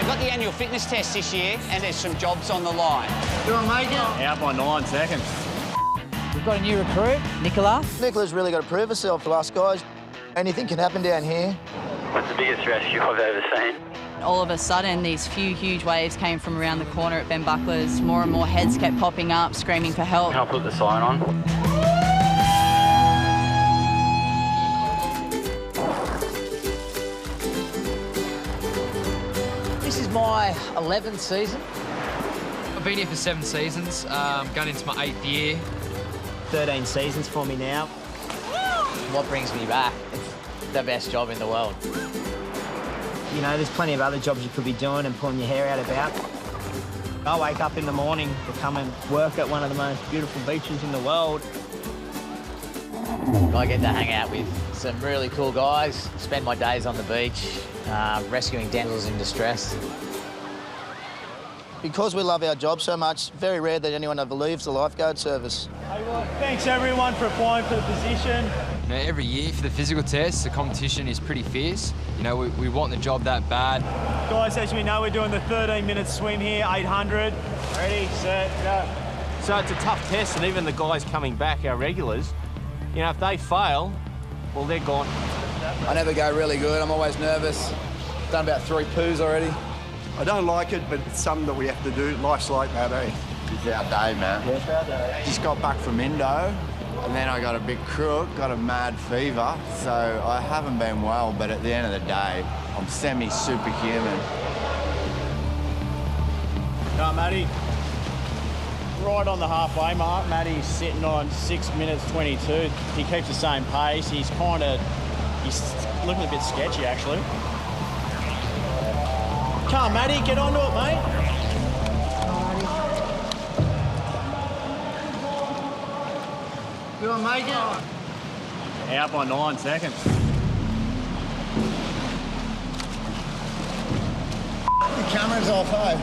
got the annual fitness test this year, and there's some jobs on the line. You want to make it? Out by 9 seconds. We've got a new recruit, Nicola. Nicola's really got to prove herself to us guys. Anything can happen down here. What's the biggest rescue I've ever seen? All of a sudden, these few huge waves came from around the corner at Ben Buckler's. More and more heads kept popping up, screaming for help. Can I put the sign on? This is my 11th season. I've been here for 7 seasons, going into my 8th year. 13 seasons for me now. What brings me back? It's the best job in the world. You know, there's plenty of other jobs you could be doing and pulling your hair out about. I wake up in the morning to come and work at one of the most beautiful beaches in the world. I get to hang out with some really cool guys, spend my days on the beach, rescuing damsels in distress. Because we love our job so much, very rare that anyone ever leaves the lifeguard service. Hey, well, thanks everyone for applying for the position. You know, every year for the physical test, the competition is pretty fierce. You know, we want the job that bad. Guys, as we know, we're doing the 13-minute swim here, 800. Ready, set, go. So it's a tough test, and even the guys coming back, our regulars, you know, if they fail, well, they're gone. I never go really good. I'm always nervous. Done about 3 poos already. I don't like it, but it's something that we have to do. Life's like that, eh? It's our day, man. Yeah, it's our day. Just got back from Indo, and then I got a bit crook, got a mad fever, so I haven't been well, but at the end of the day, I'm semi-superhuman. Come on, Matty. Right on the halfway mark. Matty's sitting on 6 minutes 22. He keeps the same pace. He's looking a bit sketchy, actually. Come on, Matty, get onto it, mate. You want to make it? Out by 9 seconds. The camera's off, eh?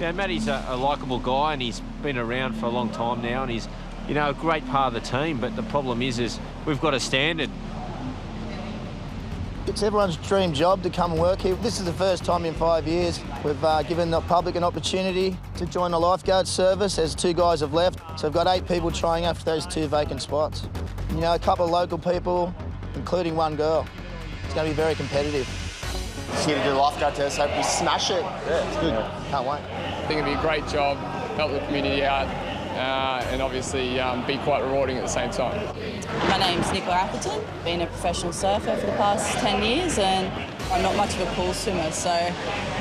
Yeah, Matty's a likeable guy, and he's been around for a long time now, and he's, you know, a great part of the team. But the problem is we've got a standard. It's everyone's dream job to come and work here. This is the first time in 5 years we've given the public an opportunity to join the lifeguard service, as 2 guys have left. So we've got 8 people trying after those 2 vacant spots. You know, a couple of local people, including 1 girl. It's going to be very competitive. Just here to do the lifeguard test. Hope we smash it. Yeah, it's good. Can't wait. I think it'd be a great job, help the community out, and obviously be quite rewarding at the same time. My name's Nicola Atherton. Been a professional surfer for the past 10 years, and I'm not much of a pool swimmer, so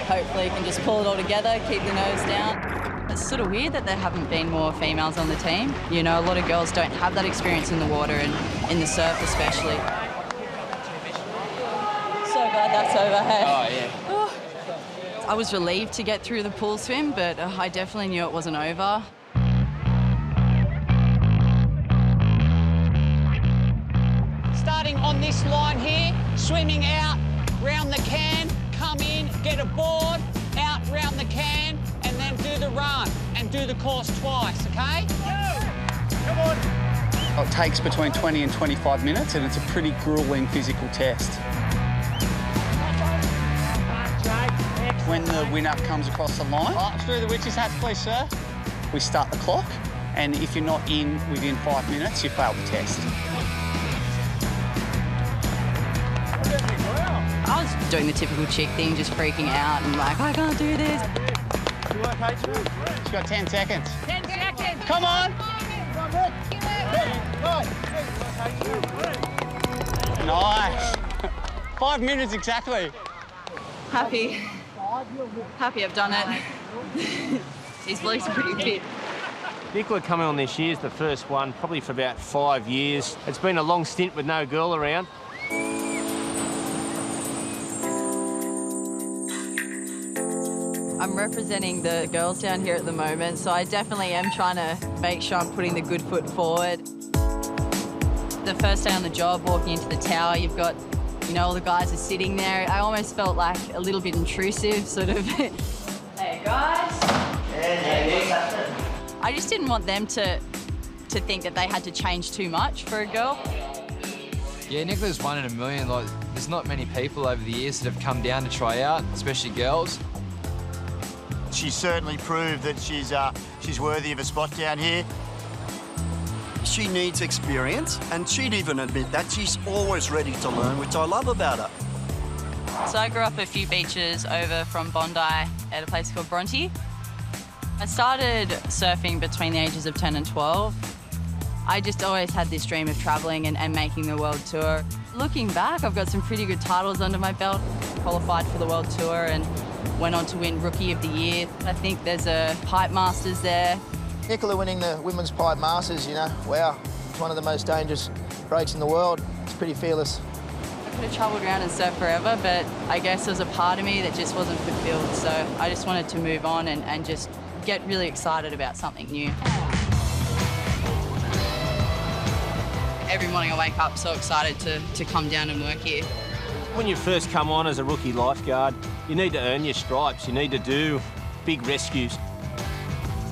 hopefully you can just pull it all together, keep the nose down. It's sort of weird that there haven't been more females on the team. You know, a lot of girls don't have that experience in the water and in the surf especially. So glad that's over, hey? Oh, yeah. I was relieved to get through the pool swim, but I definitely knew it wasn't over. Starting on this line here, swimming out, round the can, come in, get a board, out round the can, and then do the run and do the course twice, okay? Come on. It takes between 20 and 25 minutes, and it's a pretty gruelling physical test. When the winner comes across the line, through the witch's hat, please, sir. We start the clock, and if you're not in within 5 minutes, you fail the test. I was doing the typical chick thing, just freaking out and like, I can't do this. You okay, Drew? She's got 10 seconds. 10 seconds. Come on. Nice. 5 minutes exactly. Happy I've done it. These blokes are pretty fit. Nicola coming on this year is the first one, probably for about 5 years. It's been a long stint with no girl around. I'm representing the girls down here at the moment, so I definitely am trying to make sure I'm putting the good foot forward. The first day on the job, walking into the tower, you've got, you know, all the guys are sitting there. I almost felt like a little bit intrusive, sort of. Hey, guys. I just didn't want them to think that they had to change too much for a girl. Yeah, Nicola's one in a million. Like, there's not many people over the years that have come down to try out, especially girls. She's certainly proved that she's worthy of a spot down here. She needs experience, and she'd even admit that. She's always ready to learn, which I love about her. So I grew up a few beaches over from Bondi at a place called Bondi. I started surfing between the ages of 10 and 12. I just always had this dream of travelling and making the world tour. Looking back, I've got some pretty good titles under my belt. Qualified for the world tour and went on to win Rookie of the Year. I think there's a Pipe Masters there. Nicola winning the Women's Pipe Masters, you know, wow. It's one of the most dangerous breaks in the world. It's pretty fearless. I could have travelled around and surfed forever, but I guess there was a part of me that just wasn't fulfilled. So I just wanted to move on and just get really excited about something new. Every morning I wake up so excited to come down and work here. When you first come on as a rookie lifeguard, you need to earn your stripes. You need to do big rescues.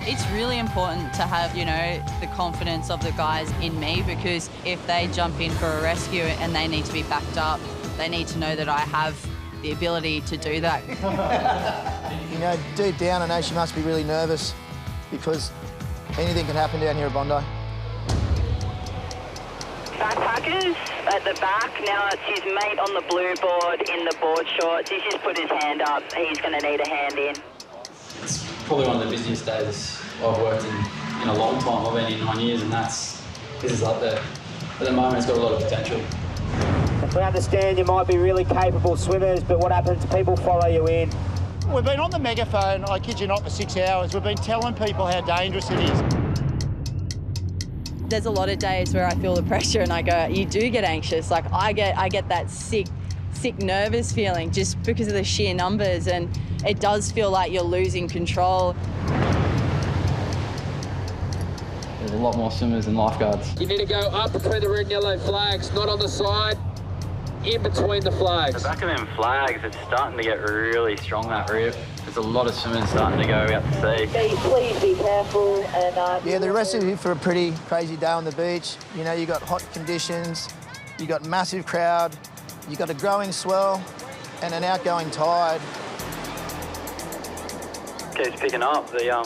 It's really important to have, you know, the confidence of the guys in me, because if they jump in for a rescue and they need to be backed up, they need to know that I have the ability to do that. You know, deep down I know she must be really nervous because anything can happen down here at Bondi. Backpackers at the back. Now it's his mate on the blue board in the board shorts. He's just put his hand up. He's going to need a hand in. It's probably one of the busiest days I've worked in a long time. I've been in 9 years, and this is up there. At the moment, it's got a lot of potential. We understand you might be really capable swimmers, but what happens? People follow you in. We've been on the megaphone, I kid you not, for 6 hours. We've been telling people how dangerous it is. There's a lot of days where I feel the pressure and I go, you do get anxious. Like I get that sick, nervous feeling just because of the sheer numbers, and it does feel like you're losing control. There's a lot more swimmers than lifeguards. You need to go up between the red and yellow flags, not on the side, in between the flags. The back of them flags, it's starting to get really strong, that rip. There's a lot of swimmers starting to go out to sea. Please be careful. And, Yeah, the rest of you for a pretty crazy day on the beach. You know, you got hot conditions, you got massive crowd, you got a growing swell and an outgoing tide. Keeps picking up. The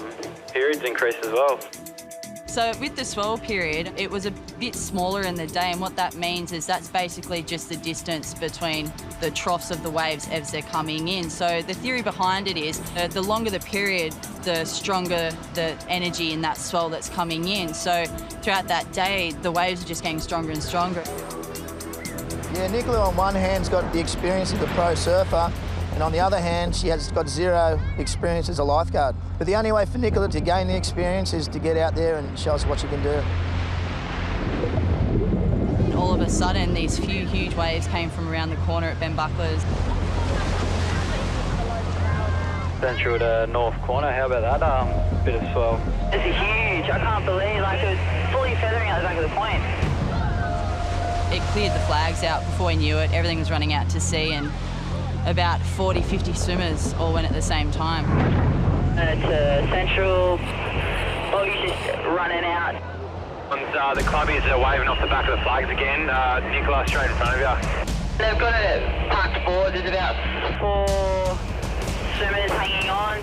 periods increase as well. So with the swell period, it was a bit smaller in the day, and what that means is that's basically just the distance between the troughs of the waves as they're coming in. So the theory behind it is the longer the period, the stronger the energy in that swell that's coming in. So throughout that day, the waves are just getting stronger and stronger. Yeah, Nicola on one hand's got the experience of the pro surfer, and on the other hand, she has got zero experience as a lifeguard. But the only way for Nicola to gain the experience is to get out there and show us what she can do. And all of a sudden, these few huge waves came from around the corner at Ben Buckler's. Central to north corner, how about that? Bit of swell. It's huge. I can't believe, like, it was fully feathering out the back of the point. It cleared the flags out before we knew it. Everything was running out to sea, and about 40, 50 swimmers all went at the same time. And it's central. Boggie's just running out. The clubbies are waving off the back of the flags again. Nicola straight in front of you. They've got it parked forward. There's about 4 swimmers hanging on.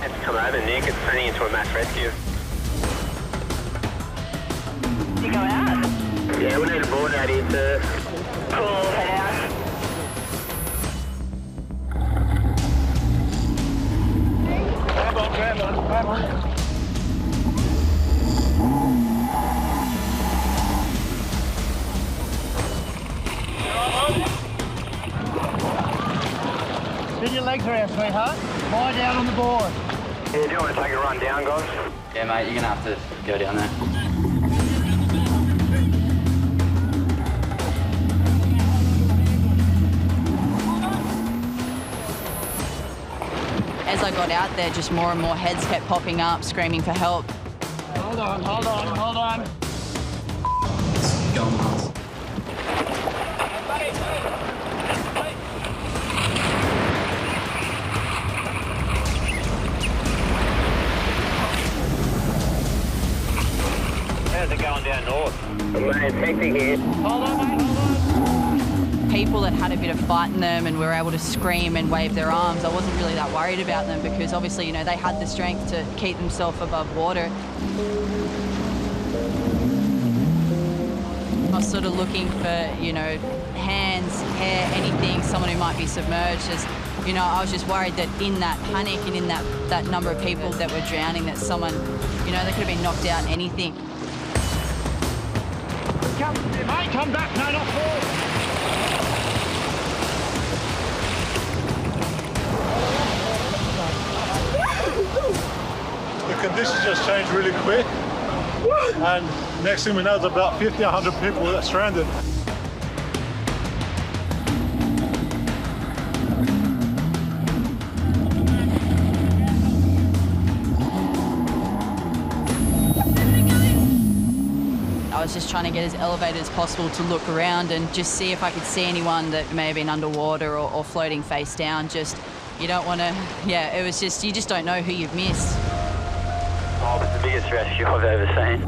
It's come over, Nick. It's turning into a mass rescue. You go out? Yeah, we need a board out here, sir. Cool, head out. Grab on. Spin your legs around, sweetheart. Lie down on the board. Yeah, do you want to take a run down, guys? Yeah, mate, you're going to have to go down there. As I got out there, just more and more heads kept popping up, screaming for help. Hold on, hold on, hold on. It's going nuts. How's it going down north? Mate, it's hectic here. Hold on, mate, hold on. People that had a bit of fight in them and were able to scream and wave their arms, I wasn't really that worried about them because obviously, you know, they had the strength to keep themselves above water. I was sort of looking for, you know, hands, hair, anything, someone who might be submerged. As, you know, I was just worried that in that panic and in that number of people that were drowning, that someone, you know, they could have been knocked out, anything. Mate, come back, no, not forward. The conditions just changed really quick, and next thing we know, there's about 50, 100 people that are stranded. I was just trying to get as elevated as possible to look around and just see if I could see anyone that may have been underwater or floating face down. Just, you don't want to, yeah, it was just, you just don't know who you've missed. Oh, it's the biggest rescue I've ever seen.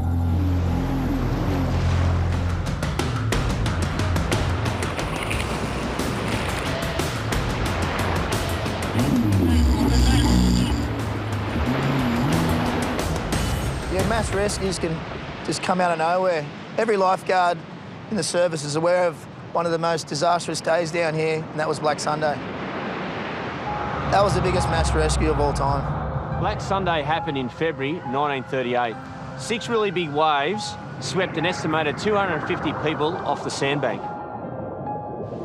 Yeah, mass rescues can just come out of nowhere. Every lifeguard in the service is aware of one of the most disastrous days down here, and that was Black Sunday. That was the biggest mass rescue of all time. Black Sunday happened in February 1938. 6 really big waves swept an estimated 250 people off the sandbank.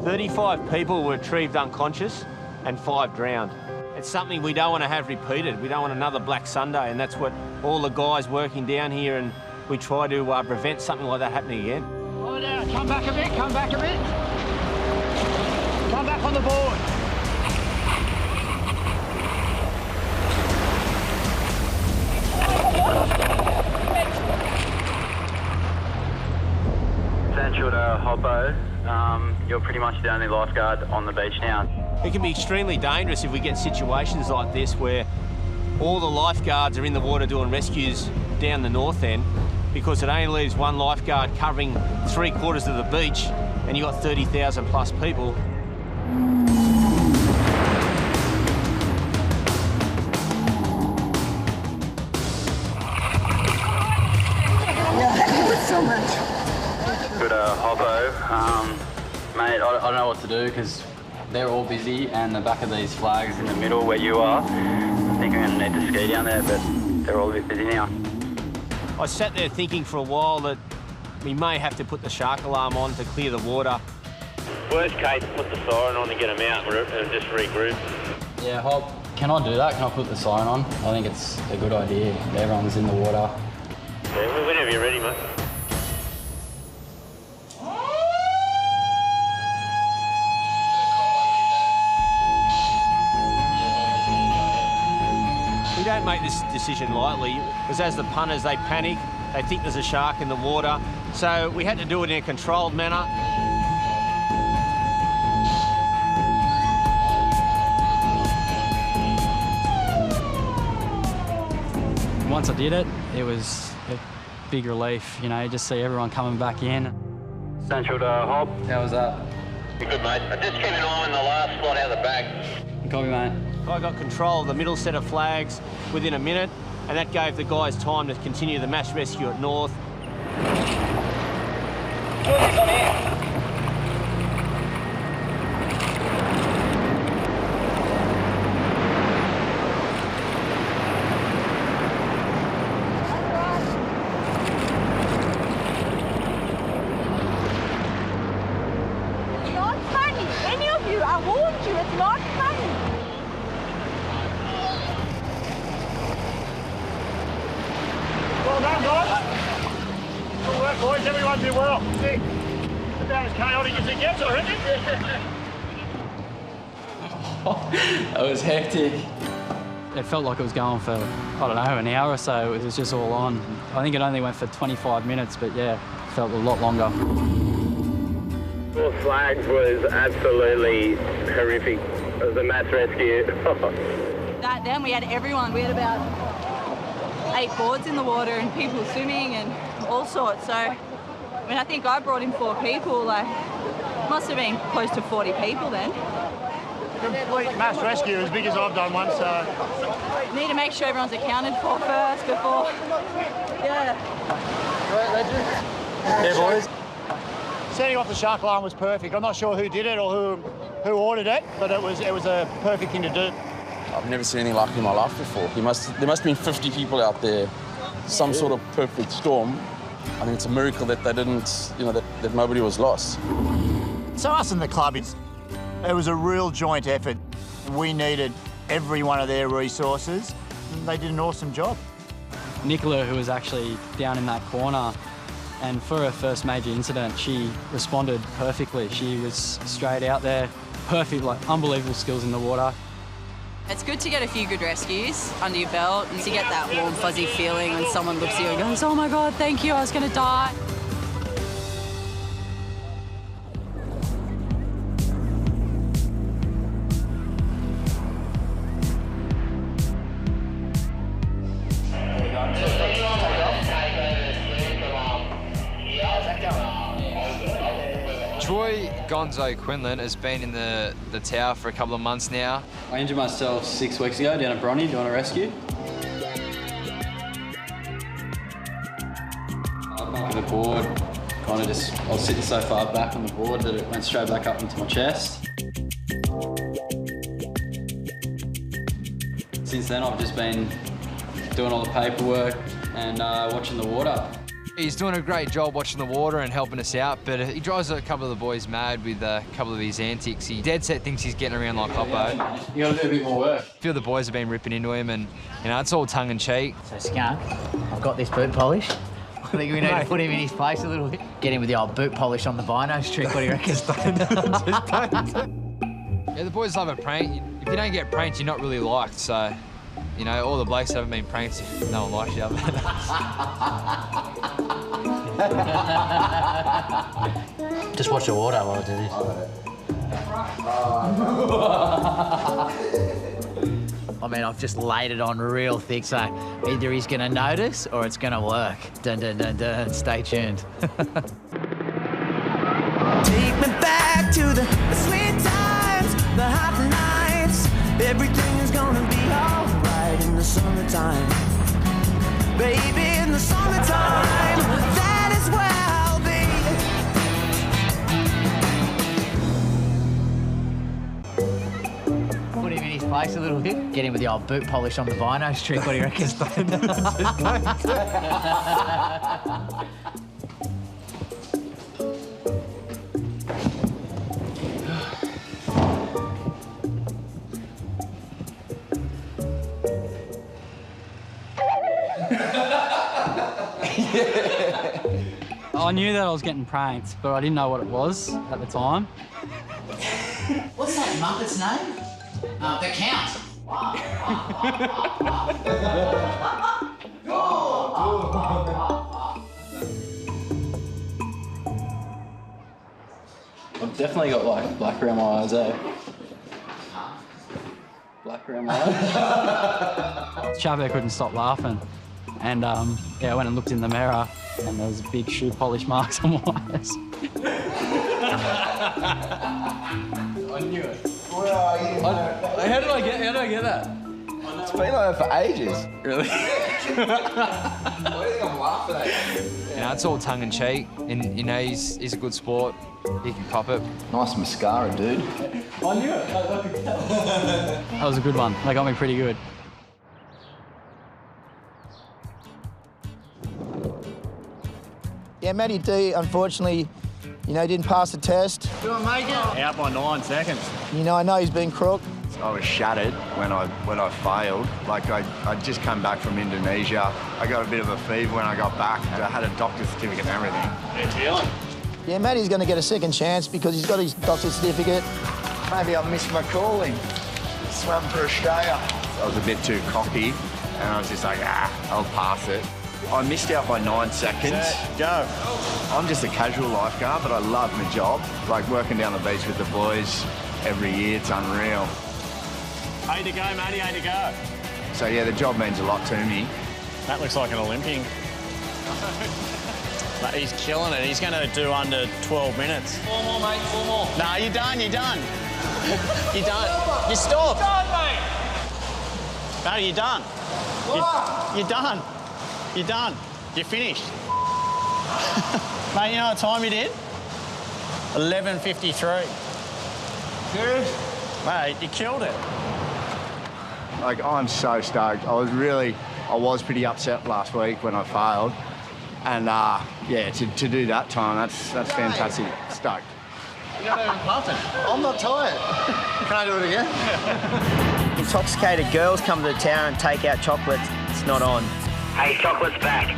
35 people were retrieved unconscious and 5 drowned. It's something we don't want to have repeated. We don't want another Black Sunday, and that's what all the guys working down here, and we try to prevent something like that happening again. Oh, now, come back a bit, come back a bit. Come back on the board. Central to Hoppo, you're pretty much the only lifeguard on the beach now. It can be extremely dangerous if we get situations like this where all the lifeguards are in the water doing rescues down the north end, because it only leaves one lifeguard covering 3/4 of the beach, and you've got 30,000 plus people. So much. Good Hoppo. Mate, I don't know what to do because they're all busy, and the back of these flags in the middle where you are, I think I'm going to need to ski down there, but they're all a bit busy now. I sat there thinking for a while that we may have to put the shark alarm on to clear the water. Worst case, put the siren on and get them out and just regroup. Yeah, Hop, can I do that? Can I put the siren on? I think it's a good idea. Everyone's in the water. Yeah, whenever you're ready, mate. We don't make this decision lightly, because as the punters, they panic, they think there's a shark in the water, so we had to do it in a controlled manner. Once I did it, it was a big relief, you know, just see everyone coming back in. Central to Hop. How was that? Good, mate. I just kept an eye on the last slot out of the back. Copy, mate. I got control of the middle set of flags within a minute, and that gave the guys time to continue the mass rescue at north. It's not funny. Any of you, I warned you, it's not funny. Well done, guys. Good work, boys. Everyone did well. It's about as chaotic as it gets, I reckon. It was hectic. It felt like it was going for, I don't know, an hour or so. It was just all on. I think it only went for 25 minutes, but yeah, it felt a lot longer. Four flags was absolutely horrific. It was a mass rescue. Then we had everyone. We had about 8 boards in the water and people swimming and all sorts. So I mean, I think I brought in 4 people, like, must have been close to 40 people then. Complete mass rescue, as big as I've done one, so... Need to make sure everyone's accounted for first before... Yeah. Yeah, boys. Setting off the shark alarm was perfect. I'm not sure who did it or who ordered it, but it was a perfect thing to do. I've never seen anything like it in my life before. There must have been 50 people out there, some sort of perfect storm. I mean, it's a miracle that they didn't, you know, that nobody was lost. So us in the club, it was a real joint effort. We needed every one of their resources, and they did an awesome job. Nicola, who was actually down in that corner, and for her first major incident, she responded perfectly. She was straight out there, perfect, like unbelievable skills in the water. It's good to get a few good rescues under your belt and to get that warm, fuzzy feeling when someone looks at you and goes, oh my God, thank you, I was going to die. Troy Gonzo Quinlan has been in the tower for a couple of months now. I injured myself 6 weeks ago down at Bondi doing a rescue. Up onto the board, I was sitting so far back on the board that it went straight back up into my chest. Since then I've just been doing all the paperwork and watching the water. He's doing a great job watching the water and helping us out, but he drives a couple of the boys mad with a couple of his antics. He dead set thinks he's getting around like Hoppo. You gotta do a bit more work. A few of the boys have been ripping into him and, you know, it's all tongue in cheek. So, Skunk, I've got this boot polish. I think we need to put him in his place a little bit. Get him with the old boot polish on the binos trick, what do you reckon? Yeah, the boys love a prank. If you don't get pranked, you're not really liked, so, you know, all the blokes haven't been pranked if no one likes you. Just watch the water while I do this. I mean, I've just laid it on real thick, so either he's going to notice or it's going to work. Dun, dun, dun, dun. Stay tuned. Take me back to the sweet times, the hot nights. Everything is gonna be alright in the summertime. Baby, in the summertime, that is where I'll Put him in his place a little bit. Get him with the old boot polish on the binos trick, what do you reckon? I knew that I was getting pranked, but I didn't know what it was at the time. What's that Muppet's name? The Count. I've definitely got like black around my eyes, eh? Black around my eyes. Chavo couldn't stop laughing. And yeah, I went and looked in the mirror and there was big shoe polish marks on my eyes. I knew it. Where are you? How did I get that? It's been like that for ages. Really? Why do you think I'm laughing at you? You know, it's all tongue in cheek, and you know he's a good sport. He can cop it. Nice mascara, dude. I knew it. I could tell. That was a good one. That got me pretty good. Yeah, Matty D, unfortunately, you know, didn't pass the test. Did I make it? Out by 9 seconds. You know, I know he's been crooked. I was shattered when I failed. Like, I'd just come back from Indonesia. I got a bit of a fever when I got back. I had a doctor's certificate and everything. How you feeling? Yeah, Matty's going to get a second chance because he's got his doctor's certificate. Maybe I missed my calling. Swam for Australia. I was a bit too cocky, and I was just like, I'll pass it. I missed out by 9 seconds. Set, go. I'm just a casual lifeguard, but I love my job. Like working down the beach with the boys every year, it's unreal. 8 to go, Matty, 8 to go. So yeah, the job means a lot to me. That looks like an Olympian. Mate, he's killing it. He's going to do under 12 minutes. 4 more, mate, 4 more. No, you're done, you're done. You're done. You stopped. Done, mate. No, you're done. You're done. You're done. You're finished. Mate, you know what time you did? 11:53. Serious? Mate, you killed it. Like, I'm so stoked. I was pretty upset last week when I failed. And, yeah, to do that time, that's fantastic. Stoked. You're not even pumping. I'm not tired. Can I do it again? Intoxicated girls come to the tower and take out chocolates. It's not on. Hey, chocolate's back.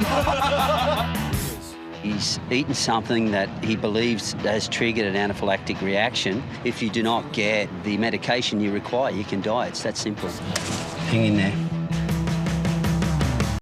He's eaten something that he believes has triggered an anaphylactic reaction. If you do not get the medication you require, you can die. It's that simple. Hang in there.